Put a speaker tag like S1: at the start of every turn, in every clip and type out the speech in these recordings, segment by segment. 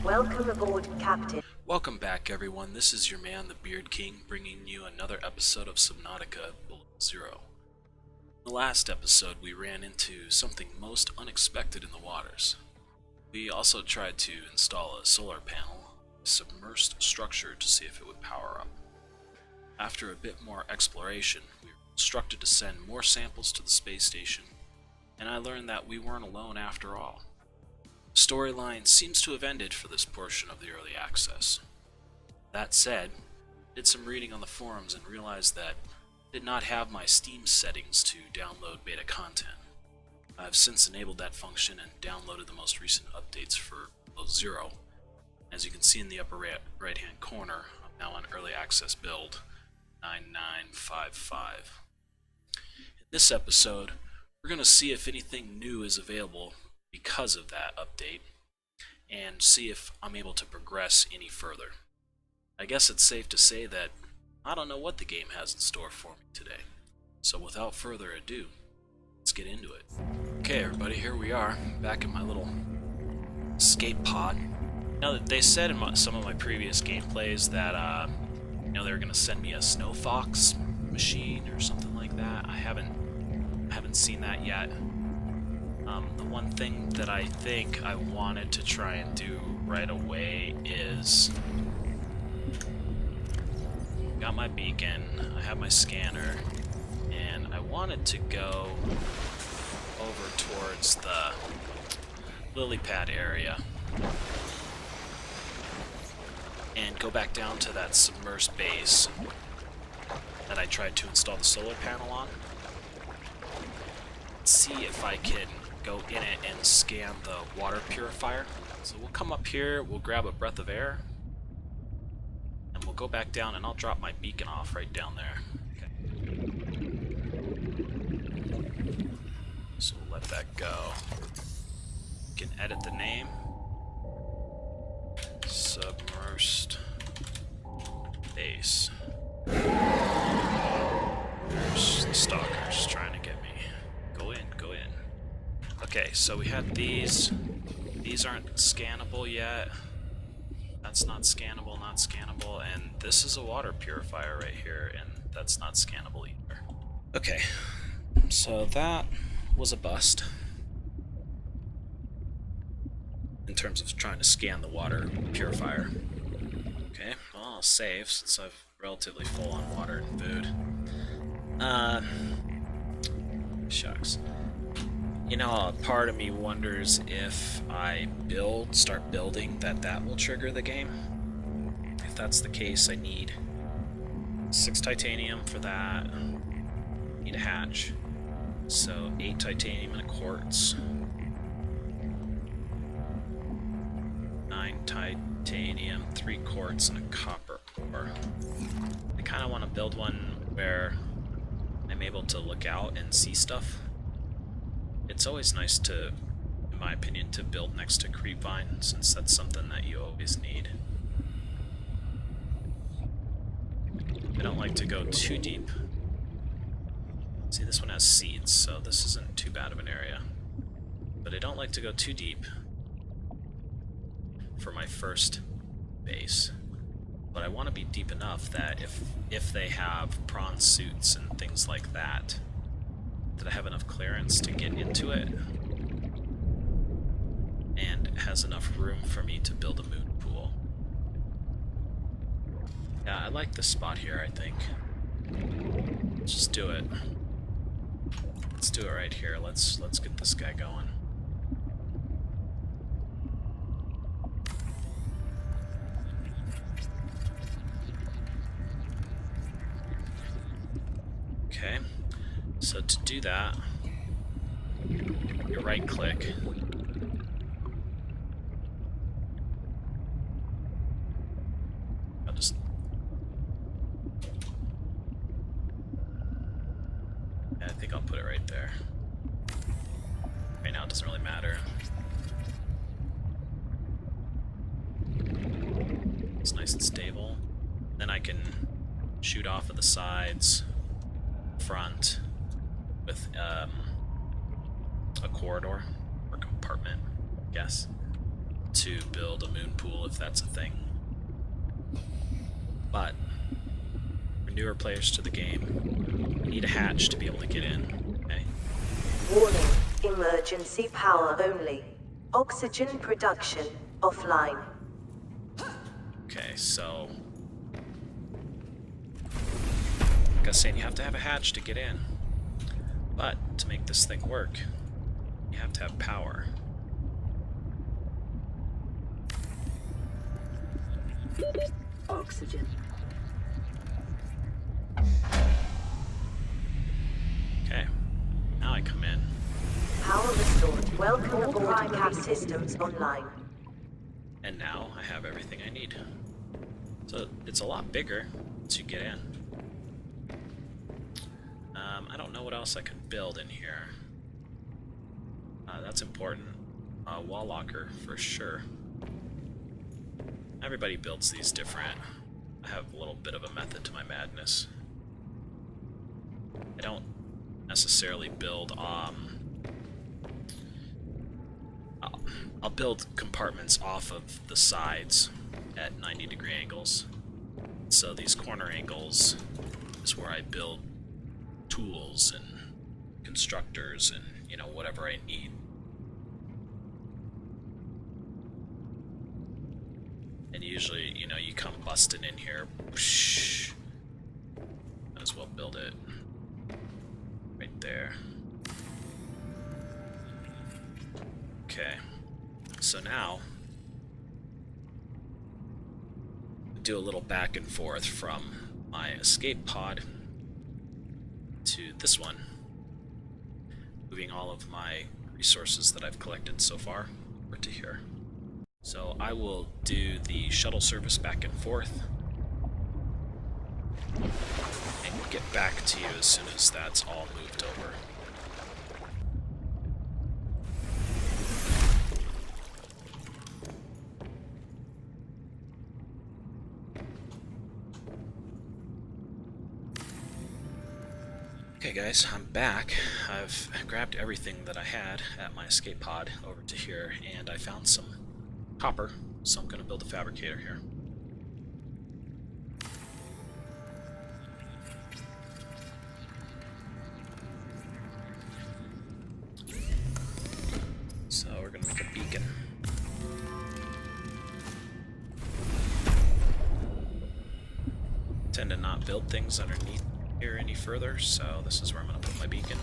S1: Welcome aboard, Captain.
S2: Welcome back, everyone. This is your man, the Beard King, bringing you another episode of Subnautica Bullet Zero. In the last episode, we ran into something most unexpected in the waters. We also tried to install a solar panel, a submersed structure, to see if it would power up. After a bit more exploration, we were instructed to send more samples to the space station, and I learned that we weren't alone after all. The storyline seems to have ended for this portion of the early access. That said, I did some reading on the forums and realized that I did not have my Steam settings to download beta content. I've since enabled that function and downloaded the most recent updates for Bullet Zero. As you can see in the upper right hand corner, I'm now on early access build 9955. In this episode, we're going to see if anything new is available because of that update, and see if I'm able to progress any further. I guess it's safe to say that I don't know what the game has in store for me today. So without further ado, let's get into it. Okay everybody, here we are, back in my little escape pod. Now, they said in some of my previous gameplays that they were going to send me a Snow Fox machine or something like that. I haven't seen that yet. The one thing that I think I wanted to try and do right away is, got my beacon, I have my scanner, and I wanted to go over towards the lily pad area and go back down to that submersed base that I tried to install the solar panel on. See if I can go in it and scan the water purifier. So we'll come up here, we'll grab a breath of air, and we'll go back down, and I'll drop my beacon off right down there. Okay. So we'll let that go. We can edit the name. Submersed base. There's the stalkers trying to get me. Go in, go in. Okay, so we had these. These aren't scannable yet. That's not scannable, not scannable. And this is a water purifier right here, and that's not scannable either. Okay, so that was a bust in terms of trying to scan the water purifier. Okay, well, I'll save since I've relatively full on water and food. Shucks. You know, a part of me wonders if I start building, that will trigger the game. If that's the case, I need 6 titanium for that. Need a hatch. So 8 titanium and a quartz. 9 titanium, 3 quartz, and a copper ore. I kind of want to build one where I'm able to look out and see stuff. It's always nice to, in my opinion, to build next to creepvine, since that's something that you always need. I don't like to go too deep. See, this one has seeds, so this isn't too bad of an area. But I don't like to go too deep for my first base. But I want to be deep enough that if they have prawn suits and things like that, that I have enough clearance to get into it, and it has enough room for me to build a moon pool. Yeah, I like this spot here, I think. Let's just do it. Let's do it right here. Let's get this guy going. Okay. So to do that, you right click. I think I'll put it right there. Right now it doesn't really matter. It's nice and stable. Then I can shoot off of the sides, front, with a corridor or compartment, I guess. to build a moon pool if that's a thing. But for newer players to the game, you need a hatch to be able to get in. Okay?
S1: Warning, emergency power only. Oxygen production offline.
S2: Okay, so like I was saying, you have to have a hatch to get in. But to make this thing work, you have to have power.
S1: Oxygen.
S2: Okay, now I come in.
S1: Power restored. Welcome aboard Cap systems online.
S2: And now I have everything I need. So it's a lot bigger once you get in. I don't know what else I can build in here. That's important. Wall locker for sure. Everybody builds these different. I have a little bit of a method to my madness. I don't necessarily build I'll build compartments off of the sides at 90-degree angles. So these corner angles is where I build tools and constructors and, you know, whatever I need. And usually, you know, you come busting in here, whoosh, might as well build it right there. Okay, so now do a little back and forth from my escape pod to this one, moving all of my resources that I've collected so far over to here. So I will do the shuttle service back and forth and get back to you as soon as that's all moved over. Okay guys, I'm back. I've grabbed everything that I had at my escape pod over to here, and I found some copper, so I'm going to build a fabricator here. So we're going to make a beacon. Tend to not build things underneath here any further, so this is where I'm going to put my beacon.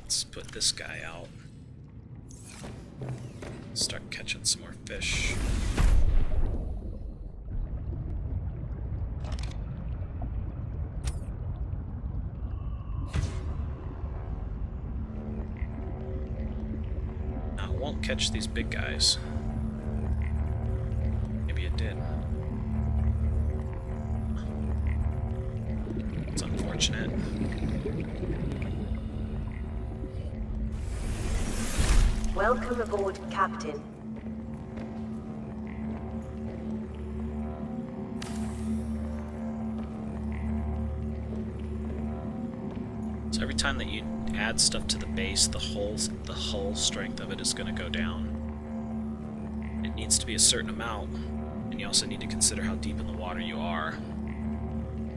S2: Let's put this guy out. Start catching some more fish. Won't catch these big guys. Maybe it did. It's unfortunate.
S1: Welcome aboard, Captain.
S2: So every time that you add stuff to the base, the hull strength of it is going to go down. It needs to be a certain amount, and you also need to consider how deep in the water you are.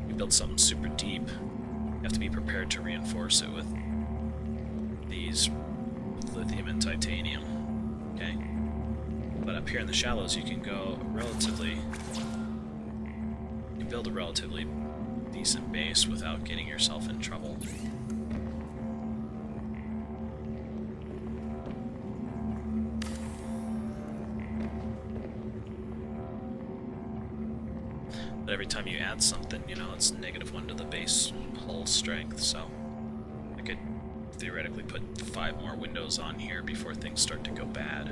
S2: If you build something super deep, you have to be prepared to reinforce it with these lithium and titanium. Okay? But up here in the shallows, you can go relatively... You can build a relatively decent base without getting yourself in trouble. But every time you add something, you know, it's -1 to the base hull strength, so I could theoretically put 5 more windows on here before things start to go bad.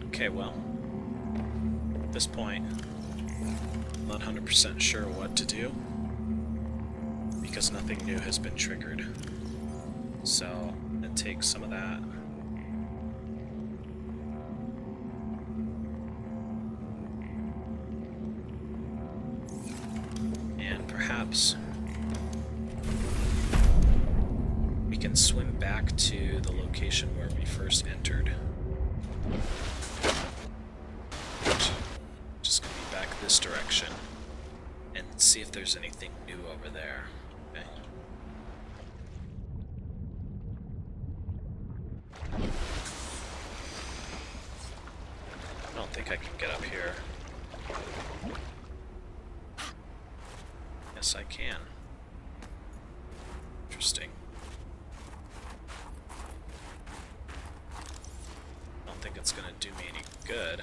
S2: Okay, well, at this point, not 100% sure what to do, because nothing new has been triggered. So, I'm going to take some of that. And perhaps we can swim back to the location where we first entered. Just going to be back this direction and see if there's anything new over there. Okay. I don't think I can get up here. Yes, I can. Interesting. I don't think it's gonna do me any good.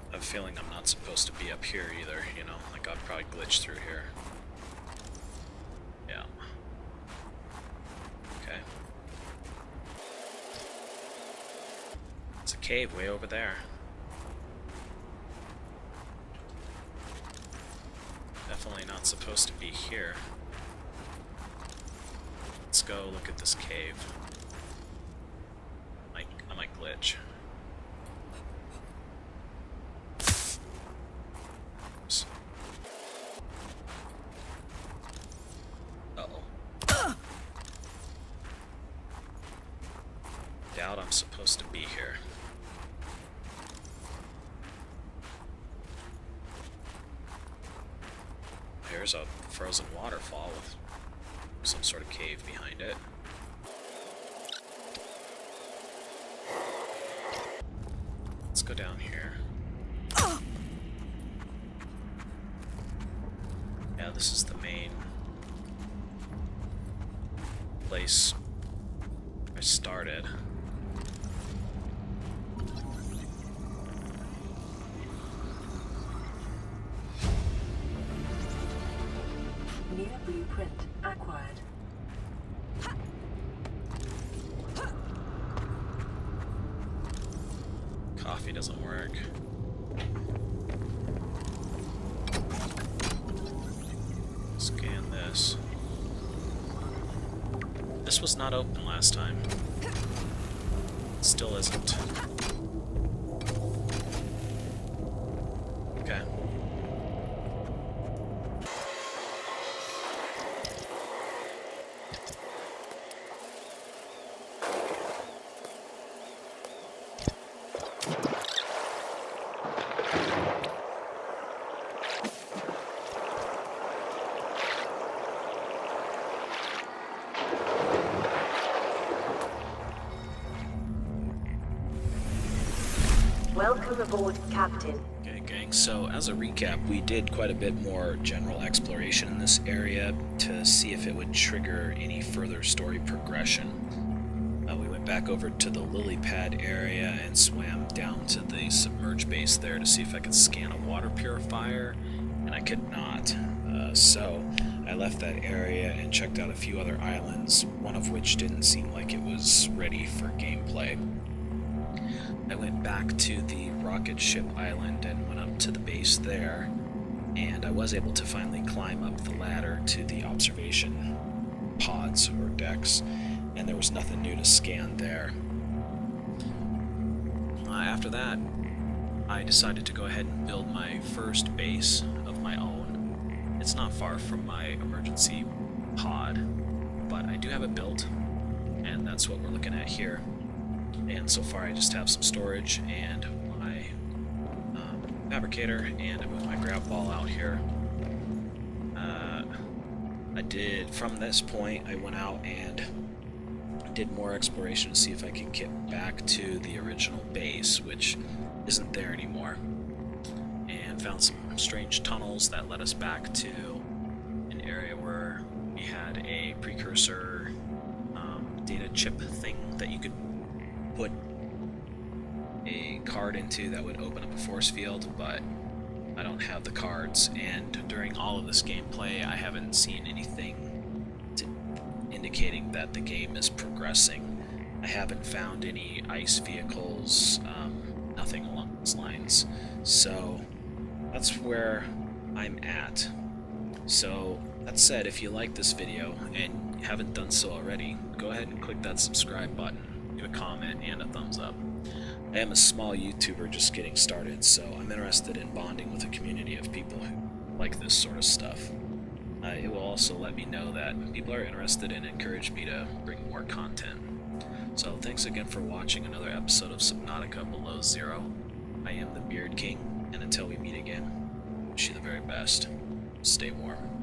S2: I have a feeling I'm not supposed to be up here either, you know, like I'd probably glitch through here. Yeah. Okay. It's a cave way over there. Definitely not supposed to be here. Let's go look at this cave. I might glitch. Doubt I'm supposed to be here. Here's a frozen waterfall with some sort of cave behind it. Let's go down here. Yeah, this is the main place I started.
S1: New blueprint acquired.
S2: Coffee doesn't work. Scan this. This was not open last time. It still isn't. Okay.
S1: Welcome aboard, Captain.
S2: Okay, gang, so as a recap, we did quite a bit more general exploration in this area to see if it would trigger any further story progression. We went back over to the lily pad area and swam down to the submerged base there to see if I could scan a water purifier, and I could not. So I left that area and checked out a few other islands, one of which didn't seem like it was ready for gameplay. I went back to the rocket ship island and went up to the base there, and I was able to finally climb up the ladder to the observation pods or decks, and there was nothing new to scan there. After that, I decided to go ahead and build my first base of my own. It's not far from my emergency pod, but I do have it built, and that's what we're looking at here. And so far I just have some storage and my fabricator, and I moved my grab ball out here. from this point, I went out and did more exploration to see if I could get back to the original base, which isn't there anymore, and found some strange tunnels that led us back to an area where we had a precursor data chip thing that you could put a card into that would open up a force field, but I don't have the cards, and during all of this gameplay I haven't seen anything indicating that the game is progressing. I haven't found any ice vehicles, nothing along those lines. So that's where I'm at. So that said, if you like this video and haven't done so already, go ahead and click that subscribe button, leave a comment and a thumbs up. I am a small YouTuber just getting started, so I'm interested in bonding with a community of people who like this sort of stuff. It will also let me know that people are interested and encourage me to bring more content. So thanks again for watching another episode of Subnautica Below Zero. I am the Beard King, and until we meet again, wish you the very best. Stay warm.